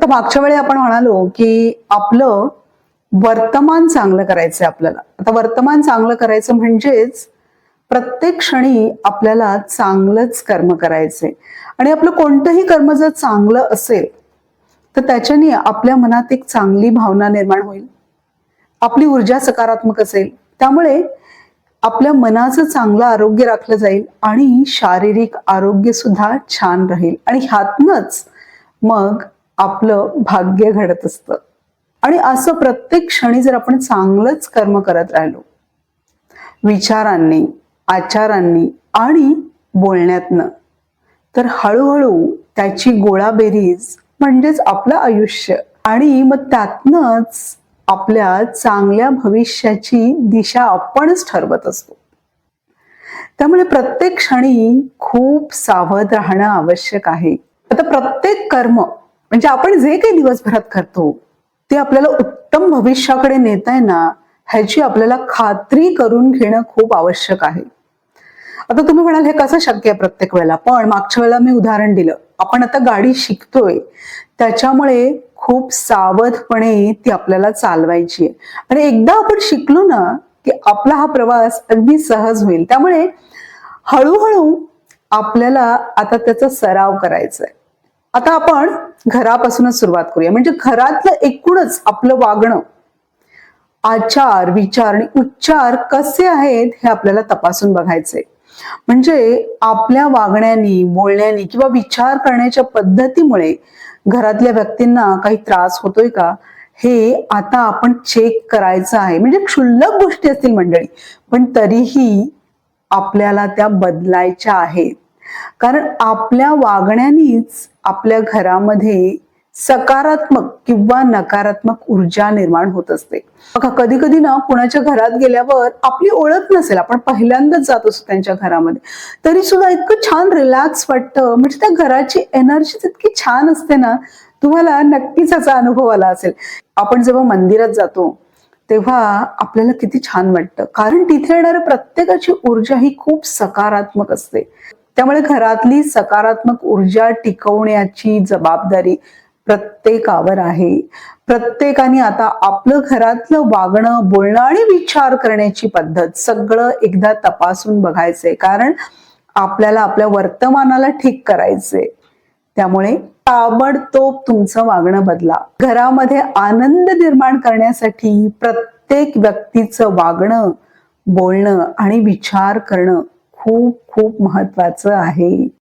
आता मागच्या वेळी आपण म्हणालो की आपलं वर्तमान चांगलं करायचंय आपल्याला. आता वर्तमान चांगलं करायचं म्हणजेच प्रत्येक क्षणी आपल्याला चांगलंच कर्म करायचंय आणि आपलं कोणतंही कर्म जर चांगलं असेल तर त्याच्याने आपल्या मनात एक चांगली भावना निर्माण होईल. आपली ऊर्जा सकारात्मक असेल, त्यामुळे आपल्या मनाचं चांगलं आरोग्य राखलं जाईल आणि शारीरिक आरोग्य सुद्धा छान राहील आणि ह्यातनच मग आपलं भाग्य घडत असतं. आणि असं प्रत्येक क्षणी जर आपण चांगलंच कर्म करत राहिलो, विचारांनी, आचारांनी आणि बोलण्यातनं, तर हळूहळू त्याची गोळाबेरीज म्हणजेच आपलं आयुष्य आणि मग त्यातनच आपल्या चांगल्या भविष्याची दिशा आपणच ठरवत असतो. त्यामुळे प्रत्येक क्षणी खूप सावध राहणं आवश्यक आहे. आता प्रत्येक कर्म म्हणजे आपण जे काही दिवसभरात करतो ते आपल्याला उत्तम भविष्याकडे नेताय ना, ह्याची आपल्याला खात्री करून घेणं खूप आवश्यक आहे. आता तुम्ही म्हणाल हे कसं शक्य आहे प्रत्येक वेळेला, पण मागच्या वेळेला मी उदाहरण दिलं. आपण आता गाडी शिकतोय, त्याच्यामुळे खूप सावधपणे ती आपल्याला चालवायची आहे आणि एकदा आपण शिकलो ना की आपला हा प्रवास अगदी सहज होईल. त्यामुळे हळूहळू आपल्याला आता त्याचा सराव करायचा आहे. आता आपण घरापासूनच सुरुवात करूया. म्हणजे घरातलं एकूणच आपलं वागणं, आचार, विचार आणि उच्चार कसे आहेत हे आपल्याला तपासून बघायचंय. म्हणजे आपल्या वागण्यानी, बोलण्यानी किंवा विचार करण्याच्या पद्धतीमुळे घरातल्या व्यक्तींना काही त्रास होतोय का, हे आता आपण चेक करायचं आहे. म्हणजे क्षुल्लक गोष्टी असतील मंडळी, पण तरीही आपल्याला त्या बदलायच्या आहेत. कारण आपल्या वागण्यानीच आपल्या घरामध्ये सकारात्मक किंवा नकारात्मक ऊर्जा निर्माण होत असते. बघा, कधी कधी ना कुणाच्या घरात गेल्यावर आपली ओळख नसेल, आपण पहिल्यांदाच जात असतो त्यांच्या घरामध्ये, तरी सुद्धा इतकं छान रिलॅक्स वाटतं. म्हणजे त्या घराची एनर्जी इतकी छान असते ना, तुम्हाला नक्कीच याचा अनुभव आला असेल. आपण जेव्हा मंदिरात जातो तेव्हा आपल्याला किती छान वाटतं, कारण तिथे येणाऱ्या प्रत्येकाची ऊर्जा ही खूप सकारात्मक असते. त्यामुळे घरातली सकारात्मक ऊर्जा टिकवण्याची जबाबदारी प्रत्येकावर आहे. प्रत्येकाने आता आपलं घरातलं वागणं, बोलणं आणि विचार करण्याची पद्धत सगळं एकदा तपासून बघायचंय, कारण आपल्याला आपल्या वर्तमानाला ठीक करायचंय. त्यामुळे ताबडतोब तुमचं वागणं बदला. घरामध्ये आनंद निर्माण करण्यासाठी प्रत्येक व्यक्तीचं वागणं, बोलणं आणि विचार करणं खूप खूप महत्वाचं आहे.